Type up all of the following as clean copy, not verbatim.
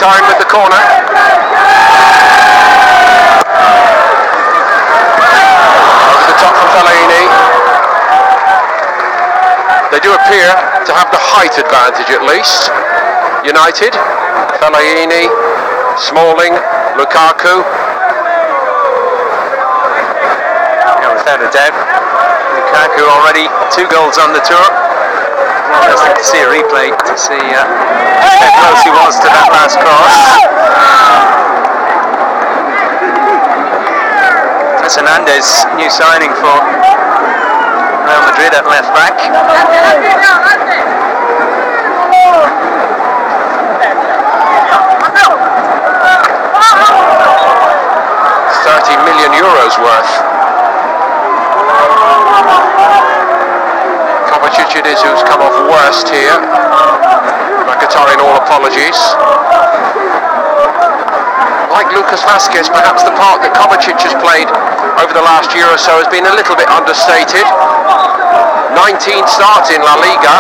time with the corner. Over the top from Fellaini. They do appear to have the height advantage at least. United, Fellaini, Smalling, Lukaku. Yeah, without a doubt, Lukaku already 2 goals on the tour. Interesting to see a replay to see how close he was to that last cross. That's Hernandez, new signing for Real Madrid at left back. 30 million euros worth. Kovacic it is who's come off worst here. Mkhitaryan, all apologies. Like Lucas Vazquez, perhaps the part that Kovacic has played over the last year or so has been a little bit understated. 19 starts in La Liga.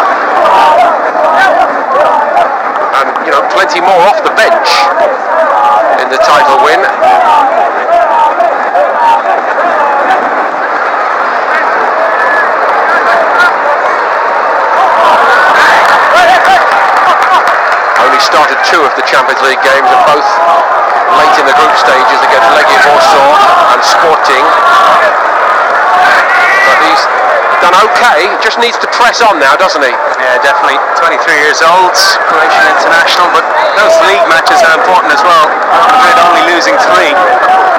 And, you know, plenty more off the bench in the title win. Started 2 of the Champions League games, and both late in the group stages against Legia Warsaw and Sporting. But he's done okay, just needs to press on now, doesn't he? Yeah, definitely. 23 years old, Croatian international, but those league matches are important as well. Madrid only losing 3,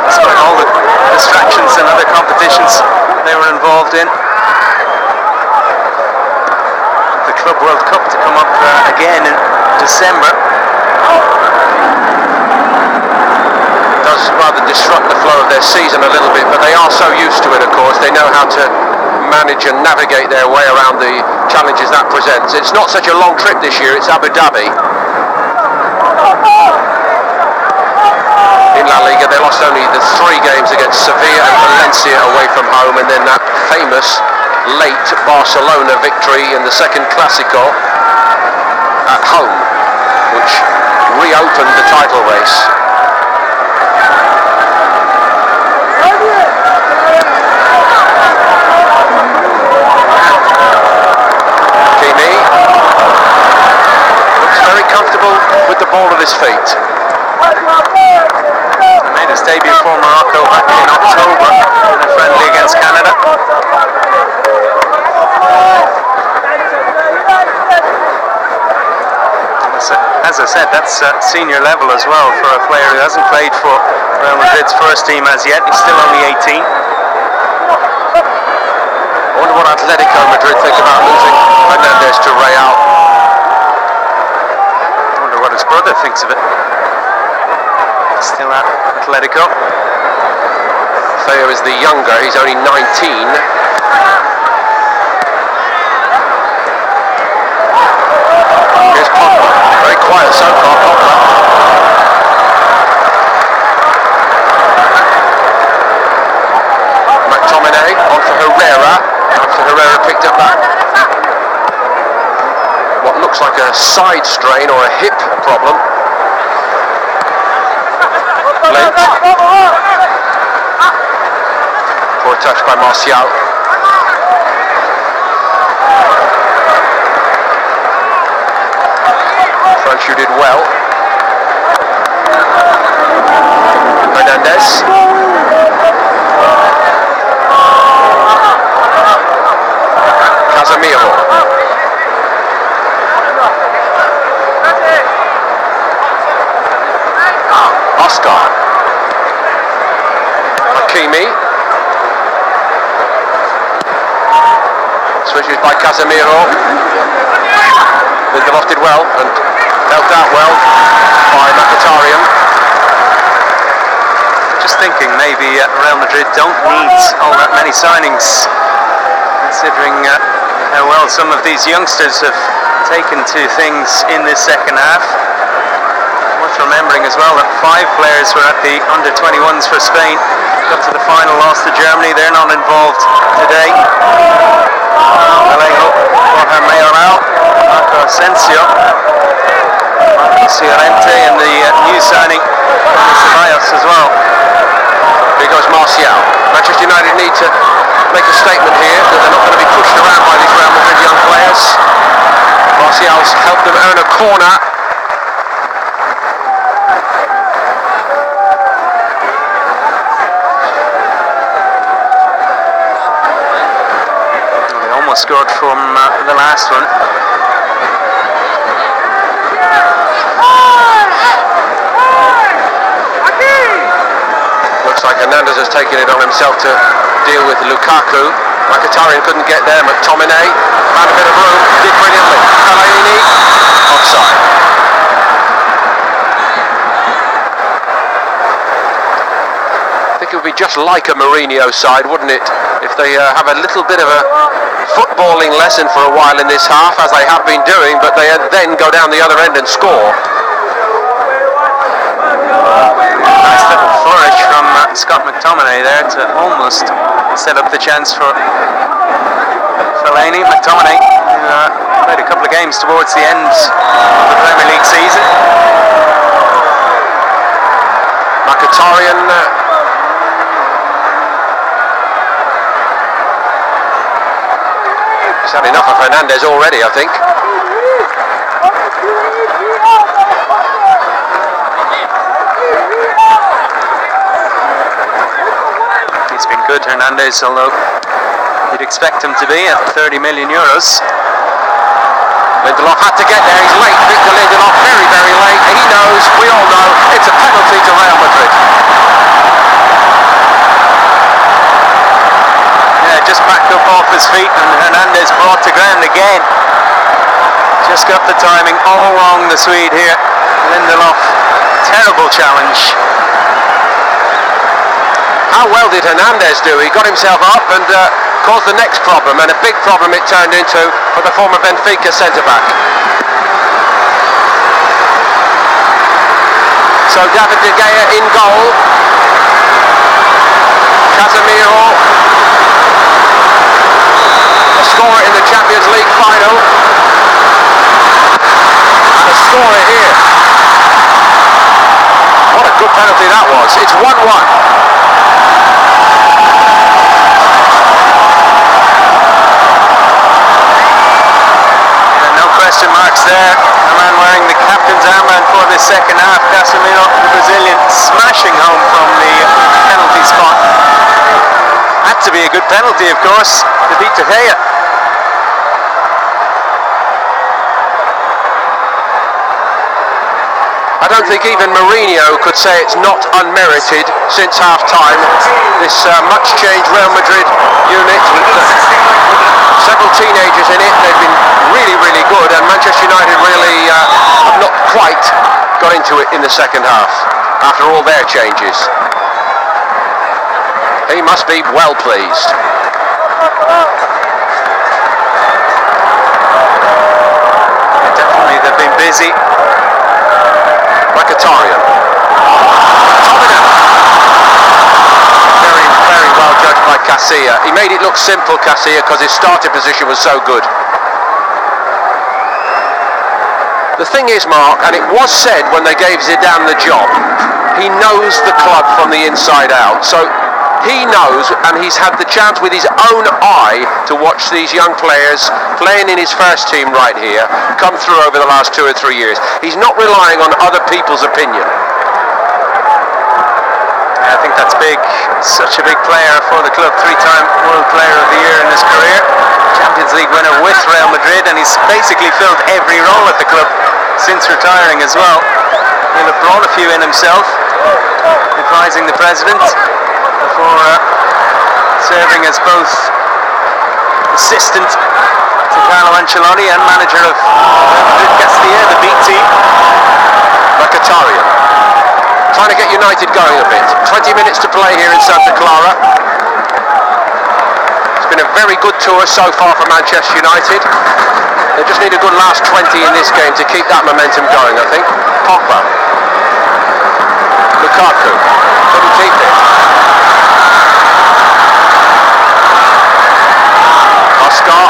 despite all the distractions and other competitions they were involved in. The Club World Cup to come up again in December. Does rather disrupt the flow of their season a little bit, but they are so used to it, of course. They know how to manage and navigate their way around the challenges that presents. It's not such a long trip this year, it's Abu Dhabi. In La Liga, they lost only the 3 games against Sevilla and Valencia away from home, and then that famous late Barcelona victory in the second Clásico at home, which reopened the title race. Kimi looks very comfortable with the ball at his feet. Made his debut for Morocco back in October in a friendly against Canada. As I said, that's senior level as well for a player who hasn't played for Real Madrid's first team as yet. He's still only 18. I wonder what Atletico Madrid think about losing Hernandez to Real. I wonder what his brother thinks of it. Still at Atletico. Theo is the younger, he's only 19. Here's Pogba, very quiet so far, Pogba. McTominay on for Herrera, after Herrera picked up that what looks like a side strain or a hip problem. Lent. Poor touch by Martial. French did well. Hernandez. Casemiro. Oscar. Hakimi. Switches by Casemiro. Lindelof did well and dealt out well by Mkhitaryan. Just thinking maybe Real Madrid don't need all that many signings, considering how well some of these youngsters have taken to things in this second half. Worth remembering as well that 5 players were at the under-21s for Spain, got to the final, lost to Germany. They're not involved today. Vallejo, Borja Mayoral, Marco Asensio, Marco Llorente in the almost scored from the last one. Looks like Hernandez has taken it on himself to deal with Lukaku. Mkhitaryan couldn't get there. McTominay found a bit of room, did brilliantly. Fellaini, offside. I think it would be just like a Mourinho side, wouldn't it, if they have a little bit of a footballing lesson for a while in this half, as they have been doing, but they then go down the other end and score. Nice little flourish from Scott McTominay there to almost set up the chance for Fellaini. McTominay played a couple of games towards the end of the Premier League season. Mkhitaryan he's had enough of Hernandez already, I think. He's been good, Hernandez, although you'd expect him to be at 30 million euros. Lindelof had to get there, he's late. Victor Lindelof, very, very late. He knows, we all know, it's a penalty to Real Madrid. Yeah, just backed up off his feet and Hernandez brought to ground again. Just got the timing all wrong, the Swede here. Lindelof, terrible challenge. How well did Hernandez do? He got himself up and caused the next problem, and a big problem it turned into for the former Benfica centre-back. So David De Gea in goal. Casemiro, a scorer in the Champions League final. And a scorer here. What a good penalty that was. It's 1-1. Question marks there. A man wearing the captain's armband for the second half. Casemiro, the Brazilian, smashing home from the penalty spot. Had to be a good penalty, of course, to beat De Gea. I don't think even Mourinho could say it's not unmerited since half-time. This much-changed Real Madrid unit with several teenagers in it. They've been really, really good, and Manchester United really have not quite got into it in the second half after all their changes. He must be well pleased. Definitely, they've been busy. Mkhitaryan. Very, very well judged by Casilla. He made it look simple, Casilla, because his starting position was so good. The thing is, Mark, and it was said when they gave Zidane the job, he knows the club from the inside out. So he knows, and he's had the chance with his own eye to watch these young players playing in his first team right here come through over the last 2 or 3 years. He's not relying on other people's opinion. I think that's big. Such a big player for the club. 3-time World Player of the Year in his career. Champions League winner with Real Madrid, and he's basically filled every role at the club since retiring as well. He'll have brought a few in himself, advising the president before serving as both assistant to Carlo Ancelotti and manager of Real Madrid Castilla, the B team. Mkhitaryan trying to get United going a bit. 20 minutes to play here in Santa Clara. It's been a very good tour so far for Manchester United. They just need a good last 20 in this game to keep that momentum going, I think. Pogba. Lukaku. Couldn't keep it. Oscar.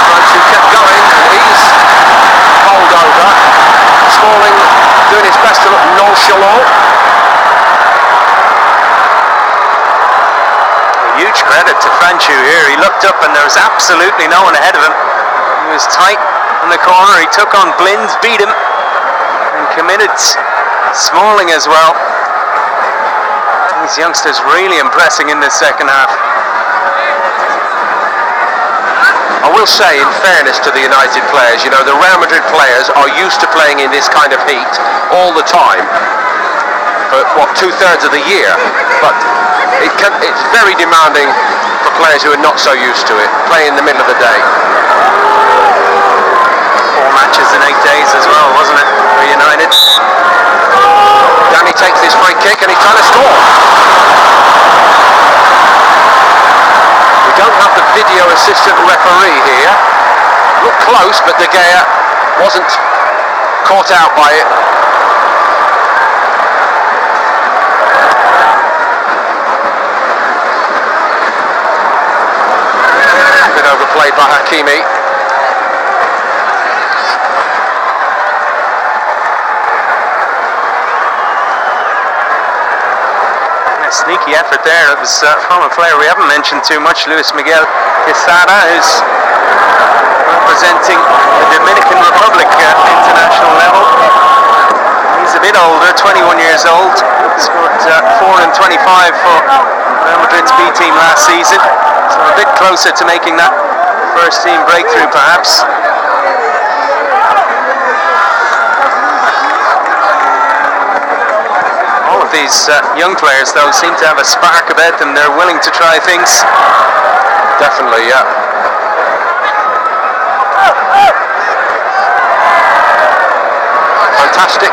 Franchu kept going, and he's bowled over. Smalling doing his best to look nonchalant. Huge credit to Franchu here. He looked up and there was absolutely no one ahead of him. He was tight in the corner. He took on Blind, beat him, and committed Smalling as well. He These youngsters really impressing in this second half. I will say, in fairness to the United players, you know, the Real Madrid players are used to playing in this kind of heat all the time for, what, 2/3 of the year. But it's very demanding for players who are not so used to it, playing in the middle of the day. 4 matches in 8 days as well, wasn't it, for United? Danny takes this free kick and he's trying to score. We don't have the video assistant referee here. Looked close, but De Gea wasn't caught out by it. A bit overplayed by Hakimi. Sneaky effort there. It was from a player we haven't mentioned too much, Luis Miguel Quesada, who's representing the Dominican Republic at international level. He's a bit older, 21 years old. Scored 4 and 25 for Real Madrid's B team last season, so a bit closer to making that first team breakthrough perhaps. These young players, though, seem to have a spark about them. They're willing to try things. Definitely, yeah. Fantastic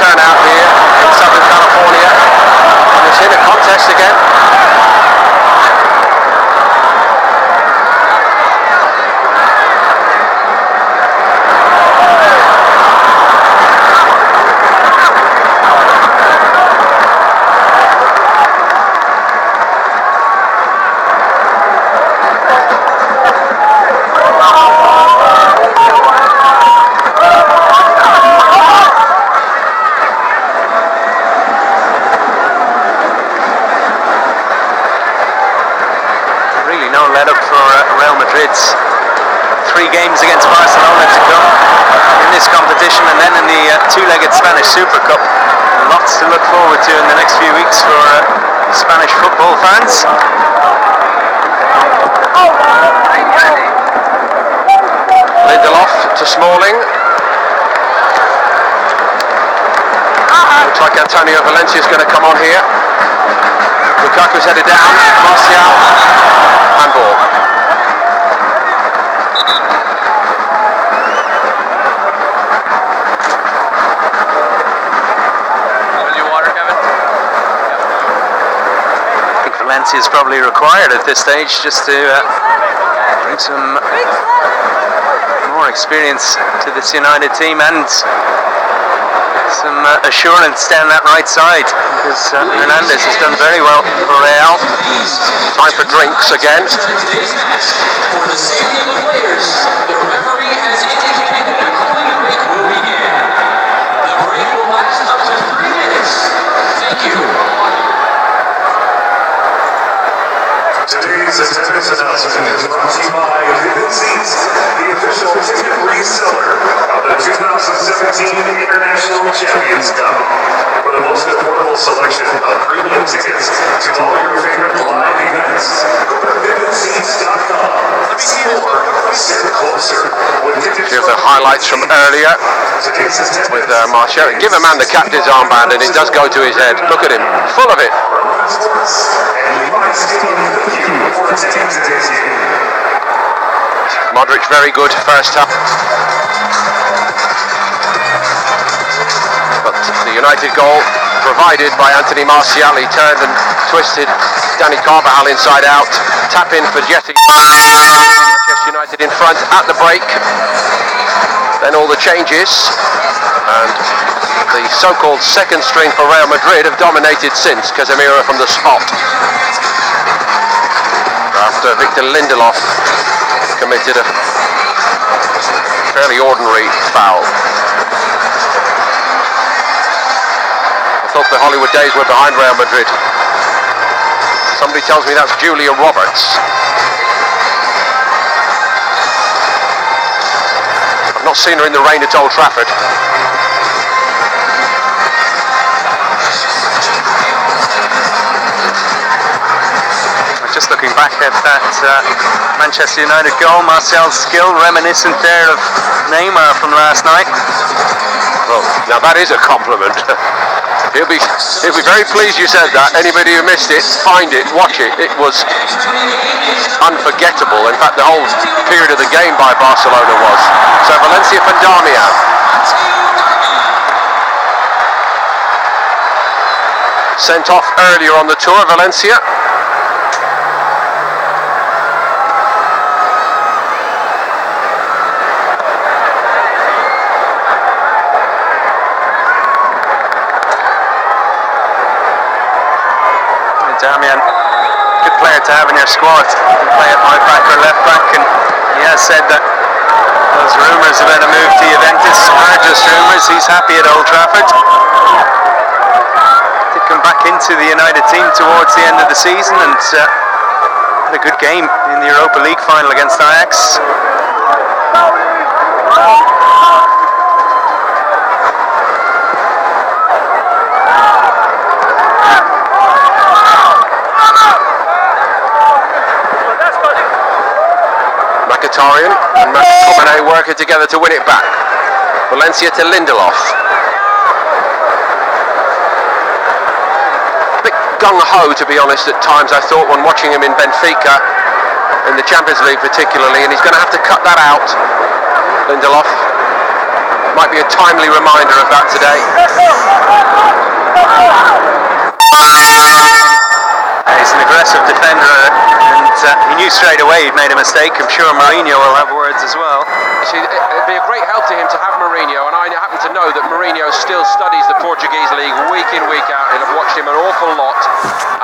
turnout here in Southern California. And it's in a contest again. Madrid's 3 games against Barcelona to come in this competition, and then in the 2-legged Spanish Super Cup. Lots to look forward to in the next few weeks for Spanish football fans. Lindelof to Smalling. Looks like Antonio Valencia's going to come on here. Lukaku's headed down. Martial. Handball. Valencia is probably required at this stage just to bring some more experience to this United team and some assurance down that right side, because Hernandez has done very well for Real. Time for drinks again. For the safety of the players, the referee has indicated a cooling break will begin. The break will last up to 3 minutes. Thank you. Today's attendance announcement is brought to you by Delitесь, the official ticket reseller of the 2017 International Champions Cup. For the most affordable selection of premium tickets to all your favorite live events, go to Delitесь.com or sit closer. Here's the highlights from earlier with Martial. Give a man the captain's armband and it does go to his head. Look at him, full of it. Modric very good first half, but the United goal provided by Anthony Martial. He turned and twisted Dani Carvajal inside out. Tap in for Jesse. Manchester United in front at the break. Then all the changes, and the so-called second string for Real Madrid have dominated since. Casemiro from the spot after Victor Lindelof committed a fairly ordinary foul. I thought the Hollywood days were behind Real Madrid. Somebody tells me that's Julia Roberts. I've not seen her in the rain at Old Trafford. looking back at that Manchester United goal, Martial's skill reminiscent there of Neymar from last night. Well, now that is a compliment. He'll be very pleased you said that. Anybody who missed it, find it, watch it. It was unforgettable. In fact, the whole period of the game by Barcelona was. So Valencia for Darmian. Sent off earlier on the tour, Valencia. Darmian, good player to have in your squad. You can play at right back or left back, and he has said that those rumours about a move to Juventus are just rumours. He's happy at Old Trafford. Did come back into the United team towards the end of the season and had a good game in the Europa League final against Ajax. And McTominay working together to win it back. Valencia to Lindelof. A bit gung-ho, to be honest, at times, I thought, when watching him in Benfica, in the Champions League particularly, and he's going to have to cut that out, Lindelof. Might be a timely reminder of that today. He's an aggressive defender, and he knew straight away he'd made a mistake. I'm sure Mourinho will have words as well. See, it'd be a great help to him to have Mourinho, and I happen to know that Mourinho still studies the Portuguese league week in, week out, and I've watched him an awful lot.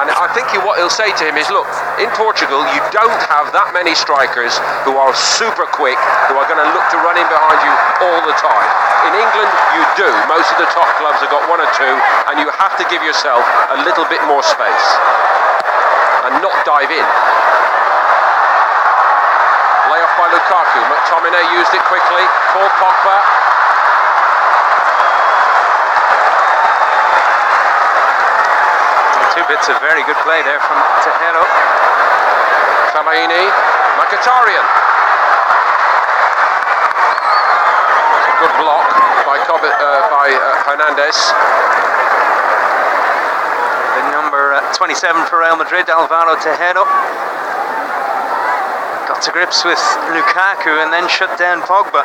And I think what he'll say to him is, look, in Portugal you don't have that many strikers who are super quick, who are going to look to run in behind you all the time. In England you do. Most of the top clubs have got one or two, and you have to give yourself a little bit more space and not dive in. Layoff by Lukaku. McTominay used it quickly. Paul Pogba. Two bits of very good play there from Tejero. Fellaini. Mkhitaryan. Good block by Hernandez. The number 27 for Real Madrid, Alvaro Tejero. Got to grips with Lukaku and then shut down Pogba.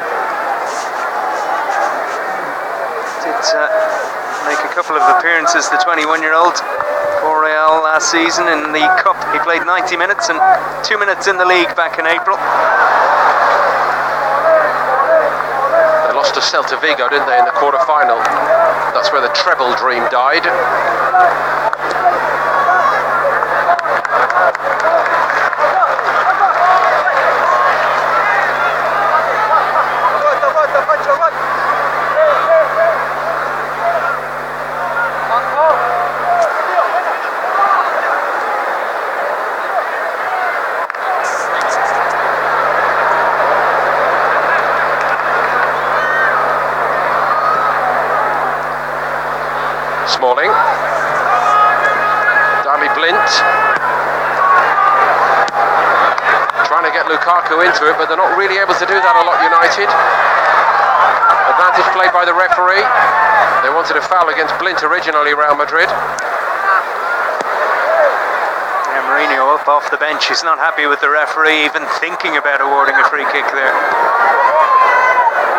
Did make a couple of appearances, the 21-year-old, for Real last season in the Cup. He played 90 minutes and 2 minutes in the league back in April. They lost to Celta Vigo, didn't they, in the quarter-final? That's where the treble dream died. Smalling. Darby Blint. Trying to get Lukaku into it, but they're not really able to do that a lot, United. Advantage played by the referee. They wanted a foul against Blint originally, Real Madrid. Yeah, Mourinho up off the bench. He's not happy with the referee even thinking about awarding a free kick there.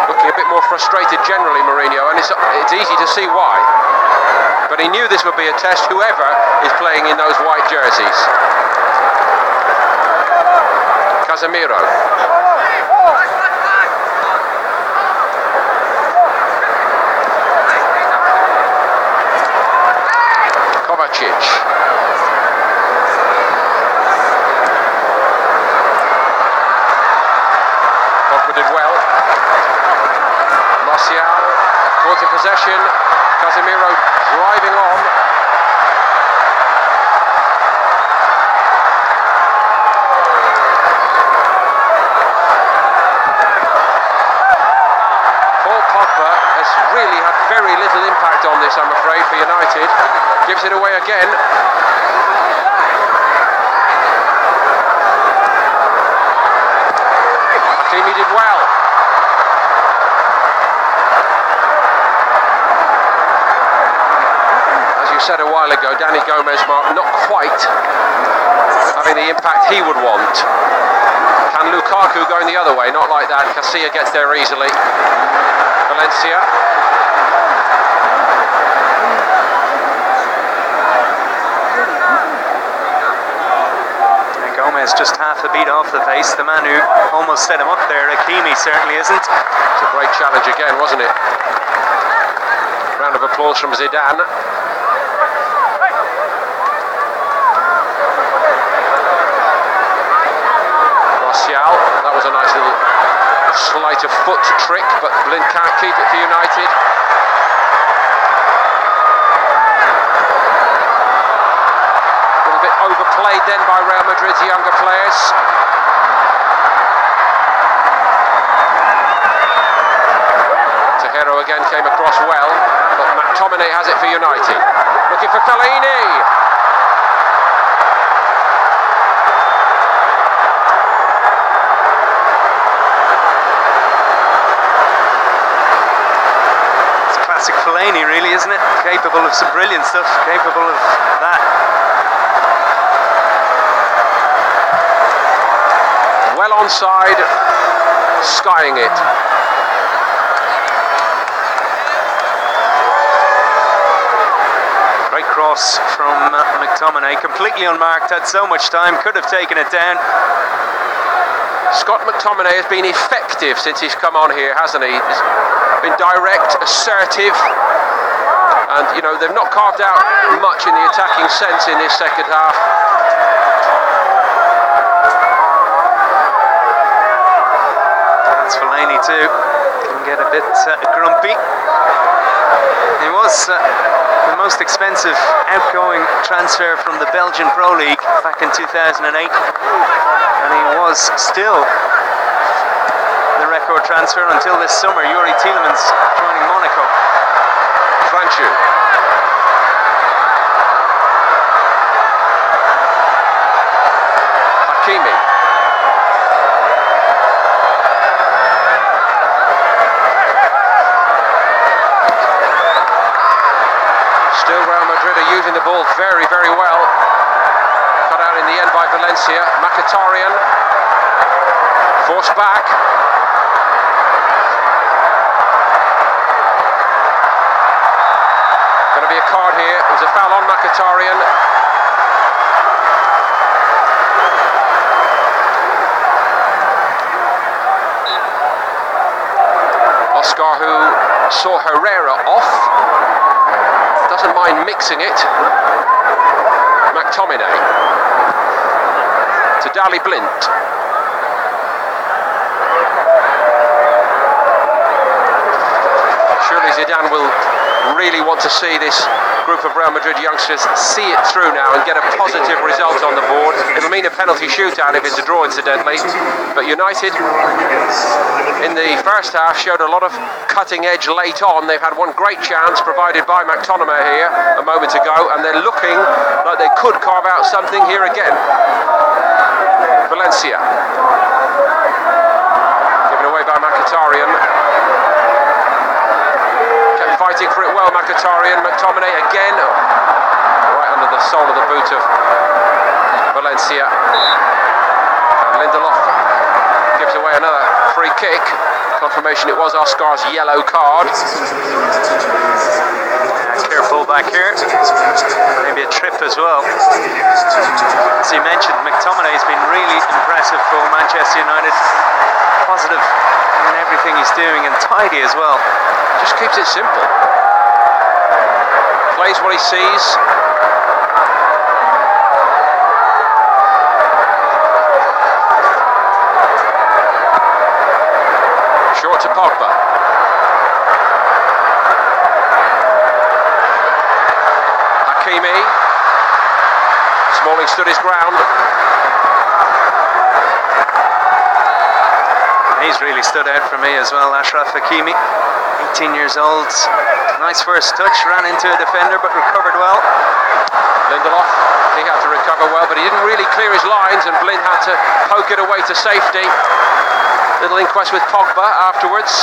Looking a bit more frustrated generally, Mourinho, and it's easy to see why. But he knew this would be a test, whoever is playing in those white jerseys. Casemiro. Kovacic. Pogba did well. Martial caught in possession. Casemiro driving on. Paul Pogba has really had very little impact on this, I'm afraid, for United. Gives it away again. Hakimi did well. As you said a while ago, Dani Gomez, Mark, not quite having the impact he would want. Can Lukaku going the other way? Not like that. Casilla gets there easily. Valencia. Gomez just half a beat off the pace. The man who almost set him up there, Hakimi, certainly isn't. It's a great challenge again, wasn't it? Round of applause from Zidane. That was a nice little sleight of foot trick, but Blind can't keep it for United. A little bit overplayed then by Real Madrid's younger players. Tejero again came across well, but McTominay has it for United. Looking for Fellaini. Classic Fellaini, really, isn't it? Capable of some brilliant stuff, capable of that. Well onside, skying it. Great cross from McTominay, completely unmarked, had so much time, could have taken it down. Scott McTominay has been effective since he's come on here, hasn't he? He's been direct, assertive, and you know, they've not carved out much in the attacking sense in this second half. That's Fellaini too, can get a bit grumpy. He was the most expensive outgoing transfer from the Belgian Pro League back in 2008, and he was still the record transfer until this summer. Yuri Tielemans joining Monaco. Franchu. Hakimi. Still Real Madrid are using the ball very, very well. Cut out in the end by Valencia. Mkhitaryan. Forced back. Going to be a card here. It was a foul on Mkhitaryan. Oscar, who saw Herrera off, doesn't mind mixing it. McTominay to Daley Blind. Surely Zidane will really want to see this group of Real Madrid youngsters see it through now and get a positive result on the board. It'll mean a penalty shootout if it's a draw, incidentally. But United, in the first half, showed a lot of cutting edge late on. They've had one great chance provided by McTominay here a moment ago, and they're looking like they could carve out something here again. Valencia. Given away by Mkhitaryan. Fighting for it well, Mkhitaryan. McTominay again, right under the sole of the boot of Valencia. And Lindelof gives away another free kick. Confirmation it was Oscar's yellow card. Careful back here. Maybe a trip as well. As you mentioned, McTominay has been really impressive for Manchester United. Positive in everything he's doing and tidy as well. Just keeps it simple. Plays what he sees. Short to Pogba. Hakimi. Smalling stood his ground. He's really stood out for me as well, Achraf Hakimi. 18 years old, nice first touch, ran into a defender but recovered well. Lindelof, he had to cover well, but he didn't really clear his lines, and Blind had to poke it away to safety. Little inquest with Pogba afterwards.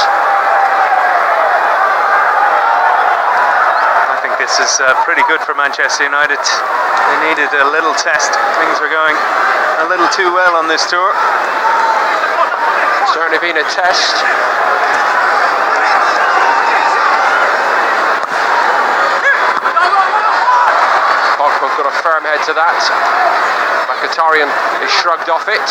I think this is pretty good for Manchester United. They needed a little test. Things were going a little too well on this tour. Certainly been a test. Pogba got a firm head to that. Mkhitaryan is shrugged off it.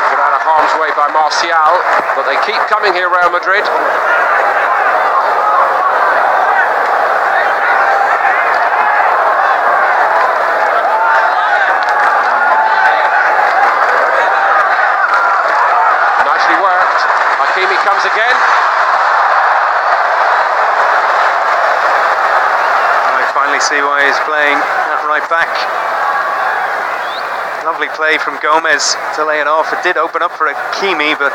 Put out of harm's way by Martial, but they keep coming here, Real Madrid. Comes again. I finally see why he's playing at right back. Lovely play from Gomez to lay it off. It did open up for Hakimi, but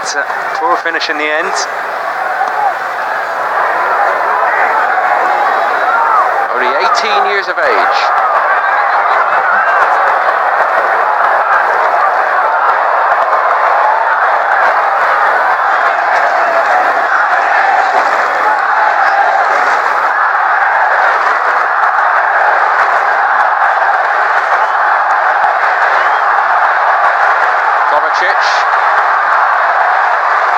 poor finish in the end. Only 18 years of age.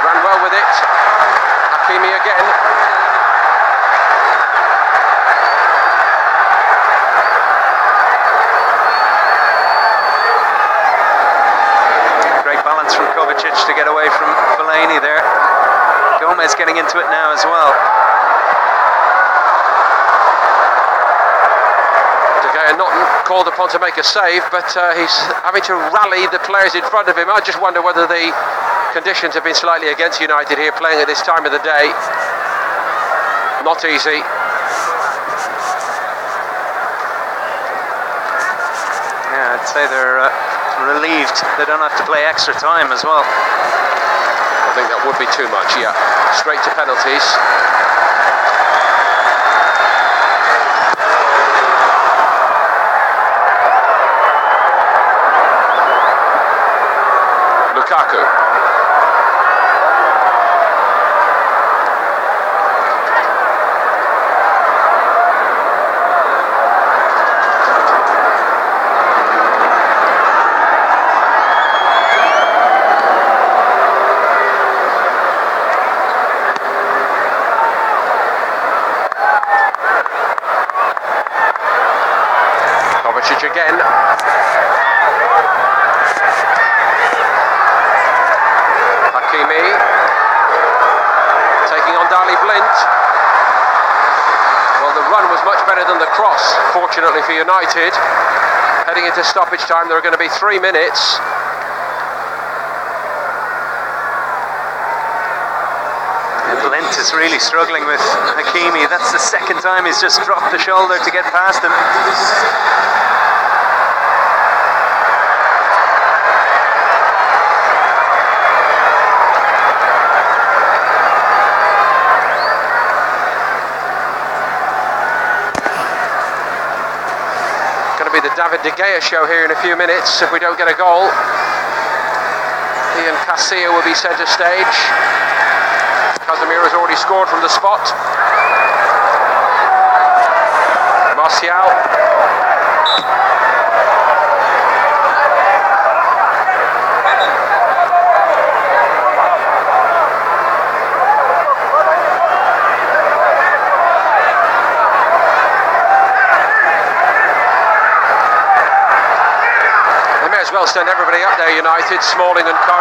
Ran well with it. Hakimi again. Great balance from Kovacic to get away from Fellaini there. Gomez getting into it now as well. Not called upon to make a save, but he's having to rally the players in front of him. I just wonder whether the conditions have been slightly against United here, playing at this time of the day. Not easy. Yeah, I'd say they're relieved they don't have to play extra time as well. I think that would be too much, yeah. Straight to penalties. Lukaku. Kovacic again. Taking on Daley Blind. Well, the run was much better than the cross, fortunately for United. Heading into stoppage time, there are going to be 3 minutes. Blind is really struggling with Hakimi. That's the second time he's just dropped the shoulder to get past him. The David De Gea show here in a few minutes if we don't get a goal. He and Casilla will be centre stage. Casemiro's already scored from the spot. Martial. Well, send everybody up there, United, Smalling and co,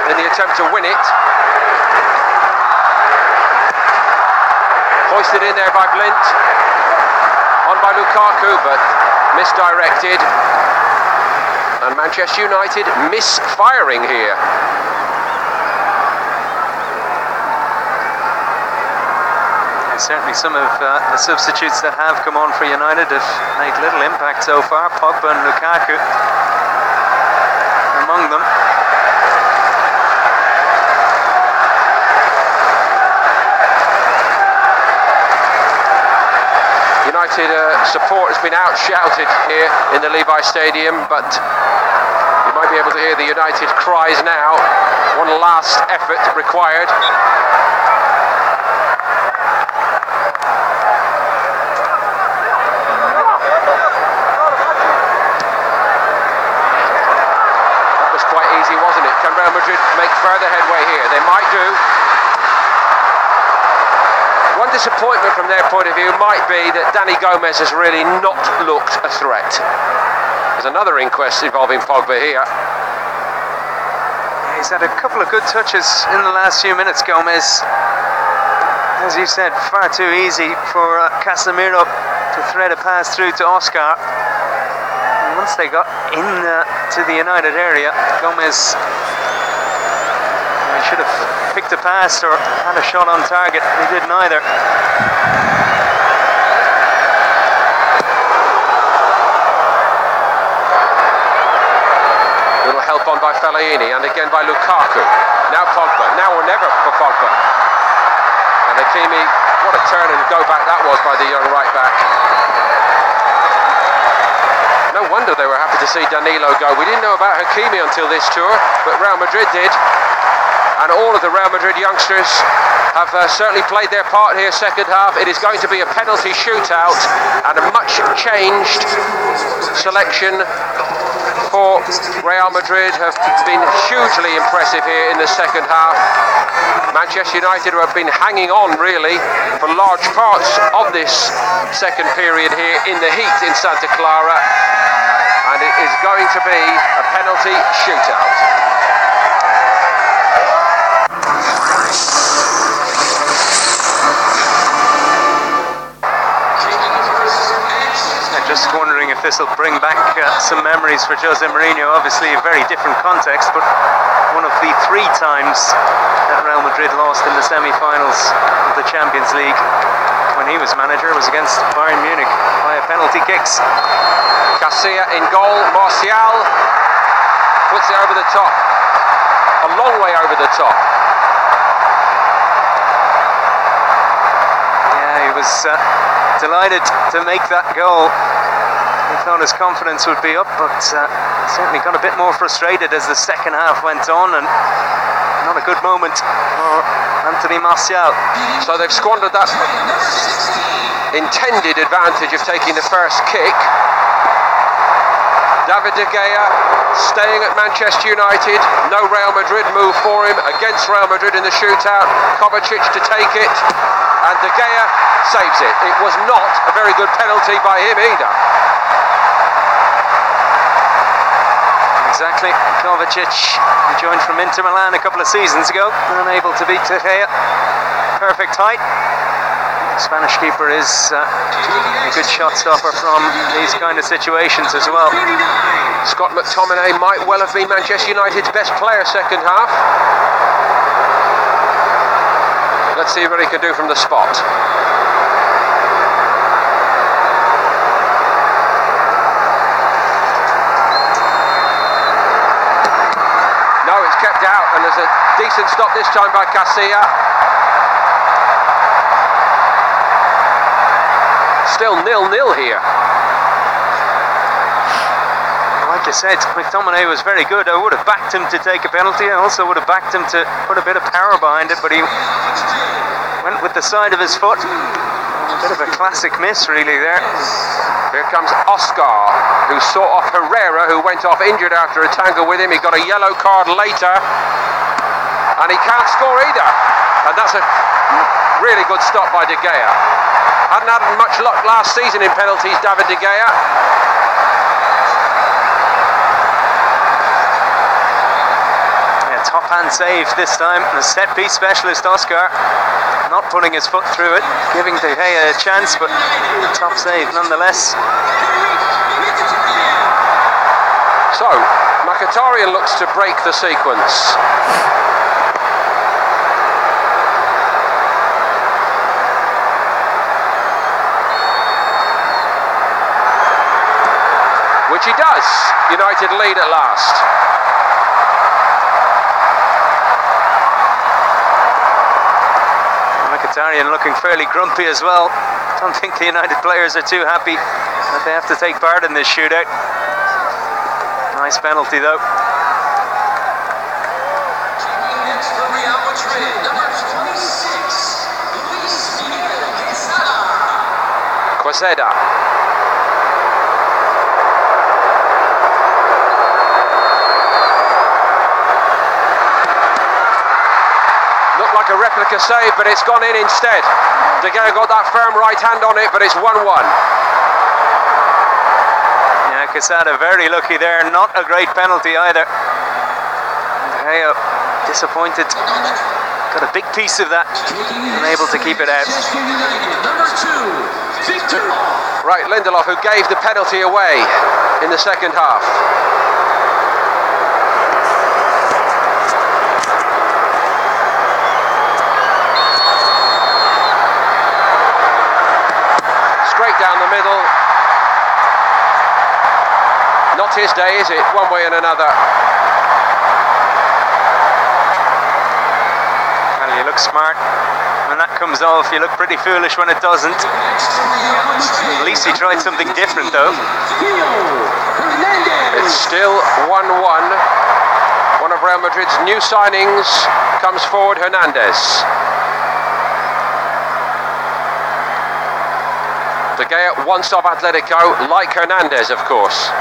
in the attempt to win it. Hoisted in there by Blind, on by Lukaku, but misdirected. And Manchester United misfiring here. And certainly some of the substitutes that have come on for United have made little impact so far. Pogba and Lukaku among them. United support has been out-shouted here in the Levi Stadium, but you might be able to hear the United cries now. One last effort required. That was quite easy, wasn't it? Can Real Madrid make further headway here? They might do. One disappointment from their point of view might be that Dani Gomez has really not looked a threat. There's another inquest involving Pogba here. He's had a couple of good touches in the last few minutes, Gomez. As you said, far too easy for Casemiro to thread a pass through to Oscar. And once they got in to the United area, Gomez should have picked a pass or had a shot on target. He did neither. Little help on by Fellaini and again by Lukaku. Now Pogba. Now or never for Pogba. And Hakimi, what a turn and go back that was by the young right back. No wonder they were happy to see Danilo go. We didn't know about Hakimi until this tour, but Real Madrid did. And all of the Real Madrid youngsters have certainly played their part here second half. It is going to be a penalty shootout and a much changed selection for Real Madrid have been hugely impressive here in the second half. Manchester United have been hanging on really for large parts of this second period here in the heat in Santa Clara, and it is going to be a penalty shootout. Just wondering if this will bring back some memories for Jose Mourinho. Obviously a very different context, but one of the 3 times that Real Madrid lost in the semi-finals of the Champions League when he was manager was against Bayern Munich via penalty kicks. Casilla in goal, Martial puts it over the top, a long way over the top. Yeah, he was delighted to make that goal. He thought his confidence would be up, but certainly got a bit more frustrated as the second half went on, and not a good moment for Anthony Martial. So they've squandered that intended advantage of taking the first kick. David De Gea staying at Manchester United, no Real Madrid move for him against Real Madrid in the shootout. Kovacic to take it, and De Gea saves it. It was not a very good penalty by him either. Exactly, Kovacic, who joined from Inter Milan a couple of seasons ago, unable to beat De Gea. Perfect height. The Spanish keeper is a good shot stopper from these kind of situations as well. Scott McTominay might well have been Manchester United's best player second half. Let's see what he can do from the spot. No, it's kept out, and there's a decent stop this time by Casilla. Still 0-0 here. Like I said, McTominay was very good. I would have backed him to take a penalty. I also would have backed him to put a bit of power behind it, but he went with the side of his foot. A bit of a classic miss really there. Here comes Oscar, who saw off Herrera, who went off injured after a tangle with him. He got a yellow card later, and he can't score either. And that's a really good stop by De Gea. Hadn't had much luck last season in penalties, David De Gea. Yeah, top hand save this time. The set piece specialist Oscar not putting his foot through it, giving De Gea a chance, but top save nonetheless. So, Mkhitaryan looks to break the sequence. Which he does. United lead at last. Mkhitaryan looking fairly grumpy as well. Don't think the United players are too happy that they have to take part in this shootout. Nice penalty though. Next for Real Madrid, number 26, Quezada. Looked like a replica save, but it's gone in instead. De Gea got that firm right hand on it, but it's 1-1. Yeah, Quezada very lucky there. Not a great penalty either. De Gea disappointed. Got a big piece of that. Unable to keep it out. number 2, Victor. Right, Lindelof, who gave the penalty away in the second half. Straight down the middle. Not his day, is it? One way and another. Well, you look smart when that comes off. You look pretty foolish when it doesn't. At least he tried something different though. It's still 1-1. One of Real Madrid's new signings comes forward, Hernandez. De Gea once of Atletico, like Hernandez, of course.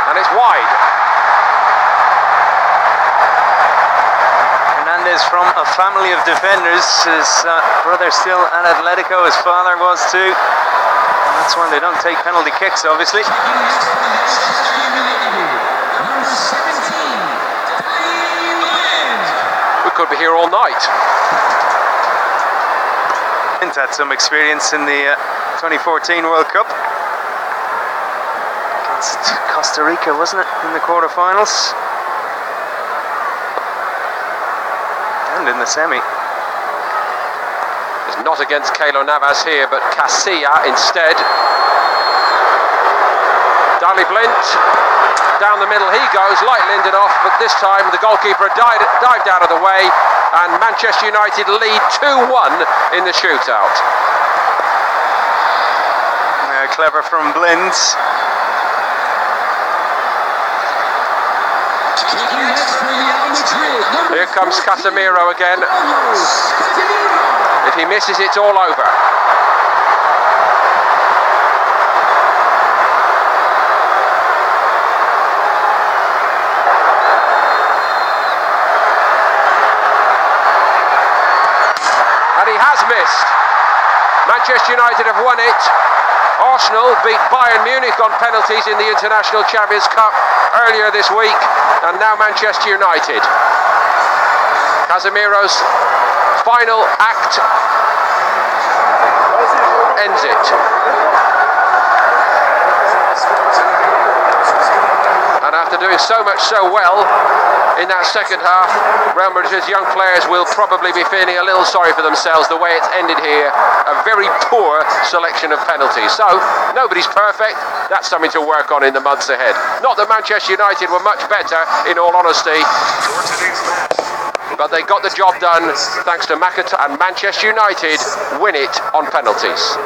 And it's wide. Hernandez from a family of defenders. His brother still at Atletico, his father was too. That's why they don't take penalty kicks, obviously. We could be here all night. And had some experience in the 2014 World Cup. Against Costa Rica, wasn't it, in the quarterfinals? And in the semi. It's not against Keylor Navas here, but Casilla instead. Daley Blint, down the middle he goes, like Lindelof, but this time the goalkeeper dived out of the way, and Manchester United lead 2-1 in the shootout. Clever from Blind. Here comes Casemiro again. If he misses, it's all over. And he has missed. Manchester United have won it. Arsenal beat Bayern Munich on penalties in the International Champions Cup earlier this week, and now Manchester United. Casemiro's final act ends it. And after doing so well in that second half, Real Madrid's young players will probably be feeling a little sorry for themselves the way it's ended here. A very poor selection of penalties. So, nobody's perfect. That's something to work on in the months ahead. Not that Manchester United were much better, in all honesty, but they got the job done thanks to McIntyre, and Manchester United win it on penalties.